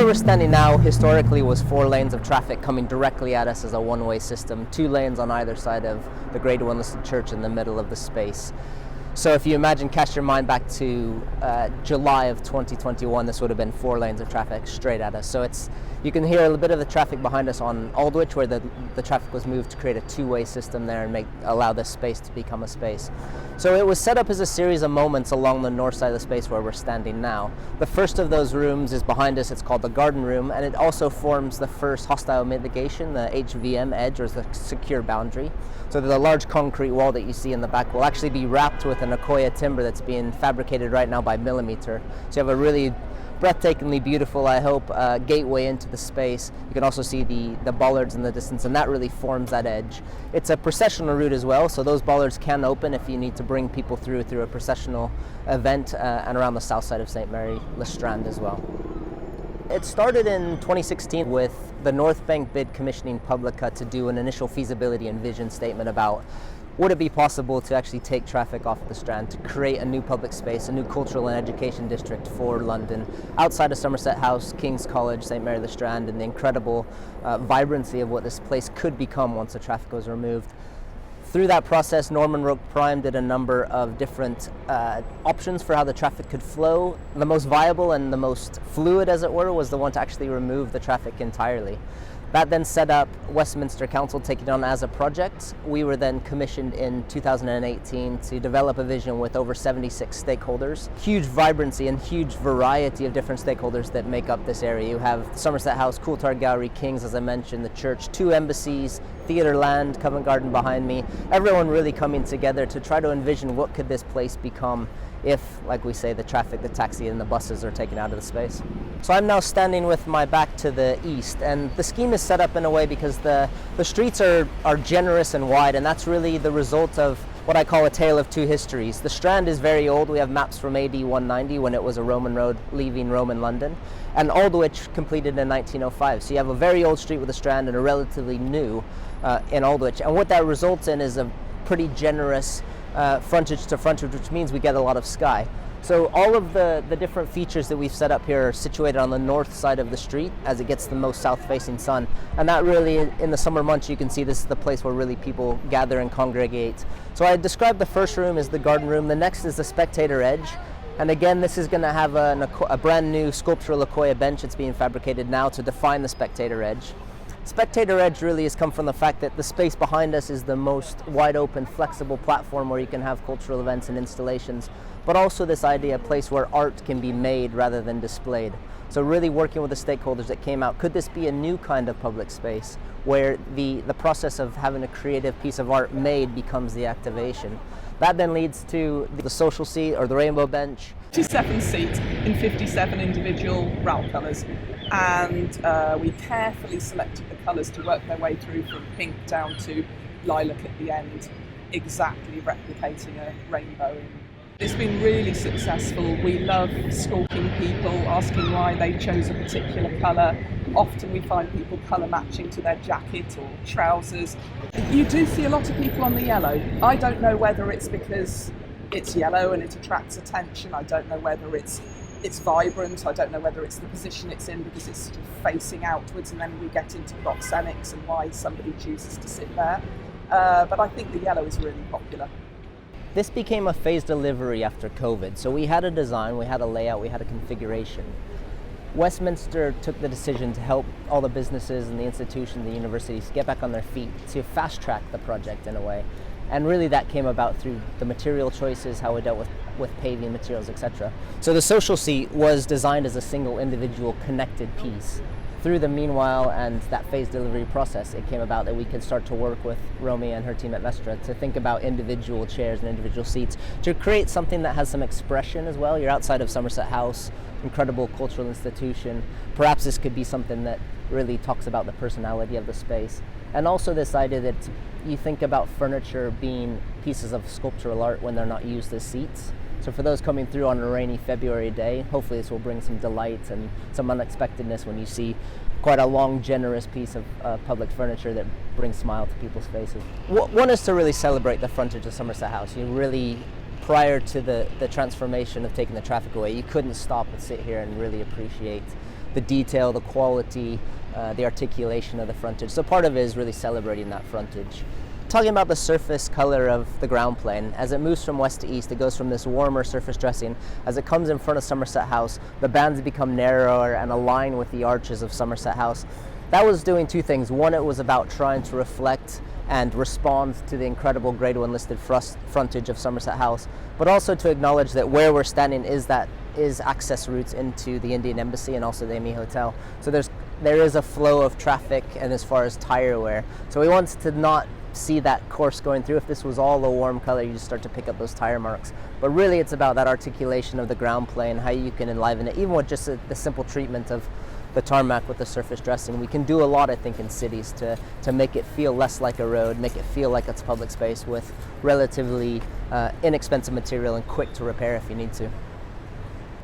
we're standing now historically was 4 lanes of traffic coming directly at us as a one-way system, 2 lanes on either side of the Grade 1 listed church in the middle of the space. So if you imagine, cast your mind back to July of 2021, this would have been 4 lanes of traffic straight at us. So you can hear a little bit of the traffic behind us on Aldwych, where the traffic was moved to create a 2-way system there and allow this space to become a space. So it was set up as a series of moments along the north side of the space where we're standing now. The first of those rooms is behind us. It's called the garden room, and it also forms the first hostile mitigation, the HVM edge, or the secure boundary. So the large concrete wall that you see in the back will actually be wrapped with an Akoya timber that's being fabricated right now by Millimeter. So you have a really breathtakingly beautiful, I hope, gateway into the space. You can also see the bollards in the distance, and that really forms that edge. It's a processional route as well, so those bollards can open if you need to bring people through a processional event and around the south side of St. Mary-le-Strand as well. It started in 2016 with the North Bank bid commissioning Publica to do an initial feasibility and vision statement about would it be possible to actually take traffic off the Strand to create a new public space, a new cultural and education district for London, outside of Somerset House, King's College, St. Mary-le-Strand, and the incredible vibrancy of what this place could become once the traffic was removed. Through that process, Norman Roque Prime did a number of different options for how the traffic could flow. The most viable and the most fluid, as it were, was the one to actually remove the traffic entirely. That then set up Westminster Council taking it on as a project. We were then commissioned in 2018 to develop a vision with over 76 stakeholders. Huge vibrancy and huge variety of different stakeholders that make up this area. You have Somerset House, Coulthard Gallery, King's, as I mentioned, the church, 2 embassies, Theatreland, Covent Garden behind me. Everyone really coming together to try to envision what could this place become if, like we say, the traffic, the taxi and the buses are taken out of the space. So I'm now standing with my back to the east, and the scheme is set up in a way because the streets are generous and wide, and that's really the result of what I call a tale of 2 histories. The Strand is very old. We have maps from AD 190 when it was a Roman road leaving Roman London, and Aldwych completed in 1905. So you have a very old street with a Strand and a relatively new in Aldwych, and what that results in is a pretty generous frontage to frontage, which means we get a lot of sky. So all of the different features that we've set up here are situated on the north side of the street as it gets the most south-facing sun. And that really, in the summer months, you can see this is the place where really people gather and congregate. So I described the first room as the garden room. The next is the spectator edge. And again, this is going to have a brand new sculptural Akoya bench that's being fabricated now to define the spectator edge. Spectator edge really has come from the fact that the space behind us is the most wide open, flexible platform where you can have cultural events and installations, but also this idea of a place where art can be made rather than displayed. So really working with the stakeholders that came out, could this be a new kind of public space where the process of having a creative piece of art made becomes the activation? That then leads to the social seat or the rainbow bench. 57 seats in 57 individual RAL colours, and we carefully selected the colours to work their way through from pink down to lilac at the end, exactly replicating a rainbow. It's been really successful. We love stalking people, asking why they chose a particular colour. Often we find people colour matching to their jacket or trousers. You do see a lot of people on the yellow. I don't know whether it's because it's yellow and it attracts attention. I don't know whether it's vibrant. I don't know whether it's the position it's in because it's sort of facing outwards, and then we get into proxemics and why somebody chooses to sit there. But I think the yellow is really popular. This became a phased delivery after COVID. So we had a design, we had a layout, we had a configuration. Westminster took the decision to help all the businesses and the institutions, the universities get back on their feet to fast track the project in a way. And really that came about through the material choices, how we dealt with paving materials, etc. So the social seat was designed as a single individual connected piece. Through the meanwhile and that phased delivery process, it came about that we could start to work with Romy and her team at Vestre to think about individual chairs and individual seats to create something that has some expression as well. You're outside of Somerset House, incredible cultural institution. Perhaps this could be something that really talks about the personality of the space. And also this idea that you think about furniture being pieces of sculptural art when they're not used as seats. So for those coming through on a rainy February day, hopefully this will bring some delight and some unexpectedness when you see quite a long, generous piece of public furniture that brings smile to people's faces. One is to really celebrate the frontage of Somerset House. You really, prior to the transformation of taking the traffic away, you couldn't stop and sit here and really appreciate the detail, the quality, the articulation of the frontage. So part of it is really celebrating that frontage. Talking about the surface color of the ground plane, as it moves from west to east, it goes from this warmer surface dressing. As it comes in front of Somerset House, the bands become narrower and align with the arches of Somerset House. That was doing two things. One, it was about trying to reflect and respond to the incredible Grade 1 listed frontage of Somerset House, but also to acknowledge that where we're standing is access routes into the Indian Embassy and also the Amy Hotel. So there is a flow of traffic, and as far as tire wear. So we wanted to not see that course going through. If this was all a warm color, you just start to pick up those tire marks. But really it's about that articulation of the ground plane, how you can enliven it, even with just the simple treatment of the tarmac with the surface dressing. We can do a lot, I think, in cities to make it feel less like a road, make it feel like it's public space with relatively inexpensive material and quick to repair if you need to.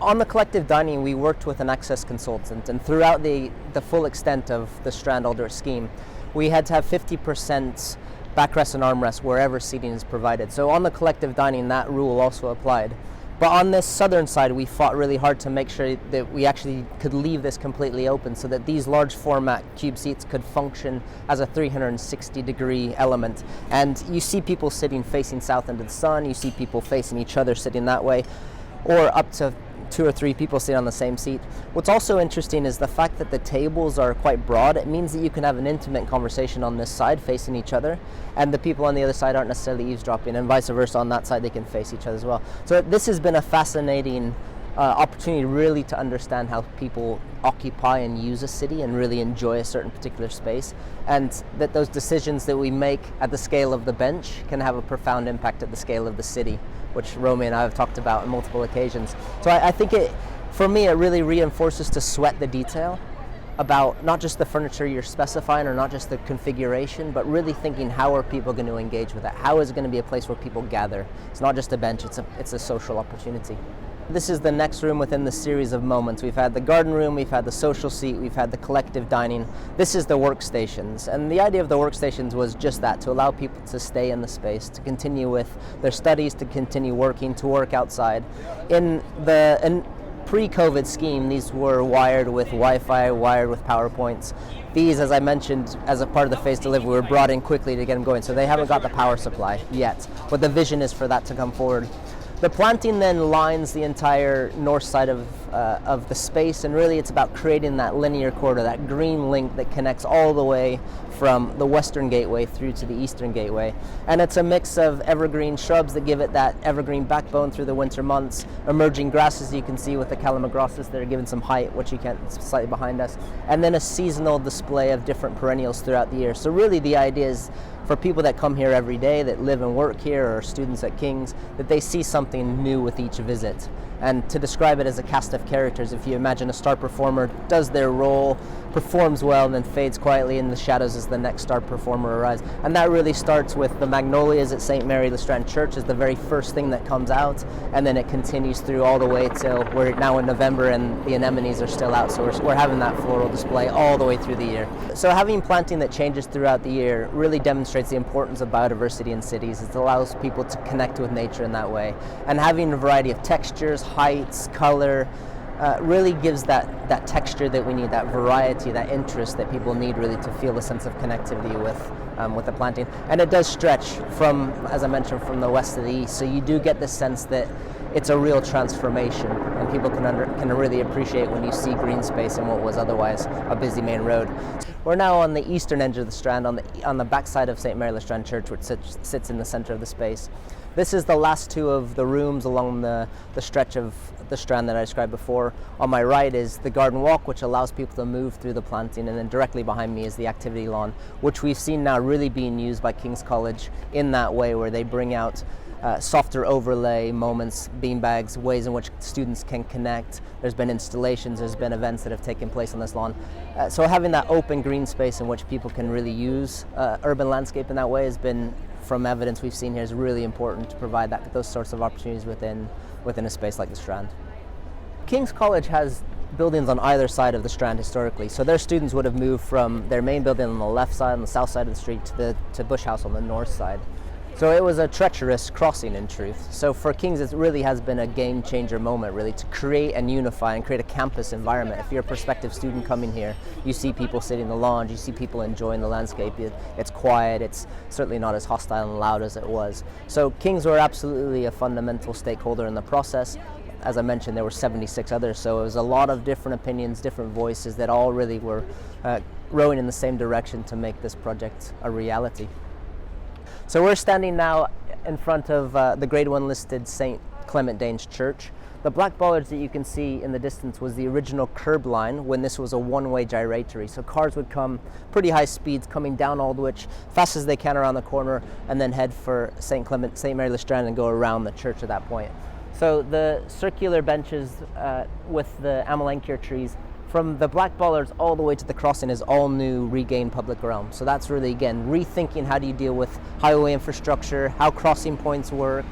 On the collective dining, we worked with an access consultant, and throughout the full extent of the Strand Aldwych scheme, we had to have 50% backrest and armrest wherever seating is provided. So on the collective dining, that rule also applied. But on this southern side, we fought really hard to make sure that we actually could leave this completely open so that these large format cube seats could function as a 360-degree element. And you see people sitting facing south into the sun, you see people facing each other sitting that way, or up to 2 or 3 people sitting on the same seat. What's also interesting is the fact that the tables are quite broad. It means that you can have an intimate conversation on this side facing each other, and the people on the other side aren't necessarily eavesdropping, and vice versa. On that side they can face each other as well. So this has been a fascinating opportunity really to understand how people occupy and use a city and really enjoy a certain particular space, and that those decisions that we make at the scale of the bench can have a profound impact at the scale of the city, which Romy and I have talked about on multiple occasions. So I think for me, it really reinforces to sweat the detail about not just the furniture you're specifying or not just the configuration, but really thinking how are people going to engage with that? How is it going to be a place where people gather? It's not just a bench, it's a social opportunity. This is the next room within the series of moments. We've had the garden room, we've had the social seat, we've had the collective dining. This is the workstations. And the idea of the workstations was just that, to allow people to stay in the space, to continue with their studies, to continue working, to work outside. In pre-COVID scheme, these were wired with Wi-Fi, wired with PowerPoints. These, as I mentioned, as a part of the phase delivery, were brought in quickly to get them going. So they haven't got the power supply yet, but the vision is for that to come forward. The planting then lines the entire north side of the space, and really it's about creating that linear corridor, that green link that connects all the way from the western gateway through to the eastern gateway. And it's a mix of evergreen shrubs that give it that evergreen backbone through the winter months, emerging grasses you can see with the calamagrostis that are giving some height, which you can't, slightly behind us, and then a seasonal display of different perennials throughout the year. So really the idea is for people that come here every day, that live and work here, or students at King's, that they see something new with each visit. And to describe it as a cast of characters, if you imagine a star performer does their role, performs well, and then fades quietly in the shadows as the next star performer arrives. And that really starts with the magnolias at St. Mary-le-Strand Church is the very first thing that comes out, and then it continues through all the way till we're now in November and the anemones are still out, so we're having that floral display all the way through the year. So having planting that changes throughout the year really demonstrates the importance of biodiversity in cities. It allows people to connect with nature in that way. And having a variety of textures, heights, color, really gives that texture that we need, that variety, that interest that people need really to feel a sense of connectivity with the planting. And it does stretch from, as I mentioned, from the west to the east, so you do get the sense that it's a real transformation, and people can really appreciate when you see green space in what was otherwise a busy main road. We're now on the eastern edge of the Strand, on the backside of St. Mary-le-Strand Church, which sits in the center of the space. This is the last two of the rooms along the stretch of the Strand that I described before. On my right is the garden walk, which allows people to move through the planting, and then directly behind me is the activity lawn, which we've seen now really being used by King's College in that way, where they bring out softer overlay moments, beanbags, ways in which students can connect. There's been installations, there's been events that have taken place on this lawn. So having that open green space in which people can really use urban landscape in that way has been, from evidence we've seen here, is really important to provide those sorts of opportunities within a space like the Strand. King's College has buildings on either side of the Strand historically, so their students would have moved from their main building on the left side, on the south side of the street, to Bush House on the north side. So it was a treacherous crossing, in truth. So for Kings, it really has been a game changer moment, really, to create and unify and create a campus environment. If you're a prospective student coming here, you see people sitting in the lounge, you see people enjoying the landscape. It's quiet, it's certainly not as hostile and loud as it was. So Kings were absolutely a fundamental stakeholder in the process. As I mentioned, there were 76 others, so it was a lot of different opinions, different voices that all really were rowing in the same direction to make this project a reality. So we're standing now in front of the Grade 1 listed St. Clement Danes Church. The black bollards that you can see in the distance was the original curb line when this was a one-way gyratory. So cars would come pretty high speeds coming down Aldwych, fast as they can around the corner, and then head for St. Mary-le-Strand and go around the church at that point. So the circular benches with the amelanchier trees, from the black bollards all the way to the crossing, is all new regained public realm. So that's really, again, rethinking how do you deal with highway infrastructure, how crossing points work,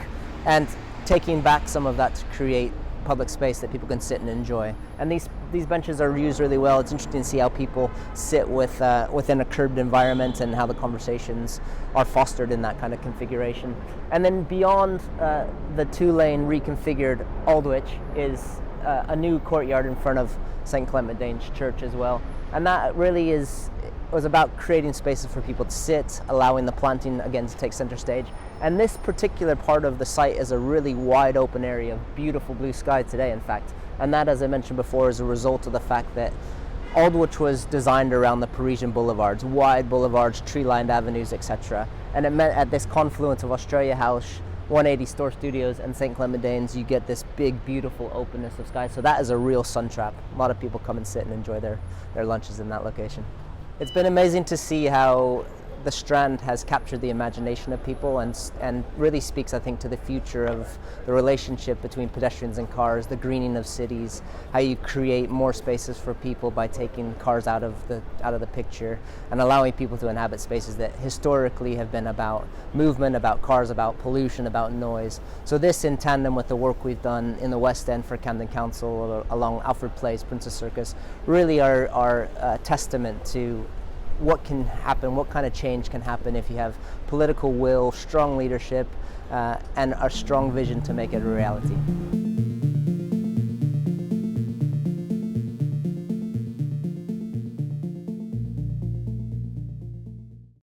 and taking back some of that to create public space that people can sit and enjoy. And these benches are used really well. It's interesting to see how people sit within a curbed environment and how the conversations are fostered in that kind of configuration. And then beyond the two-lane reconfigured Aldwych is a new courtyard in front of St. Clement Danes Church as well. And that really was about creating spaces for people to sit, allowing the planting again to take center stage. And this particular part of the site is a really wide open area of beautiful blue sky today, in fact. And that, as I mentioned before, is a result of the fact that Aldwych was designed around the Parisian boulevards, wide boulevards, tree-lined avenues, etc. And it meant at this confluence of Australia House, 180 Store Studios, and St. Clement Danes, you get this big, beautiful openness of sky. So that is a real sun trap. A lot of people come and sit and enjoy their lunches in that location. It's been amazing to see how the Strand has captured the imagination of people and really speaks, I think, to the future of the relationship between pedestrians and cars, the greening of cities, how you create more spaces for people by taking cars out of the picture and allowing people to inhabit spaces that historically have been about movement, about cars, about pollution, about noise. So this, in tandem with the work we've done in the West End for Camden Council along Alfred Place, Princess Circus, really are a testament to what can happen, what kind of change can happen if you have political will, strong leadership, and a strong vision to make it a reality.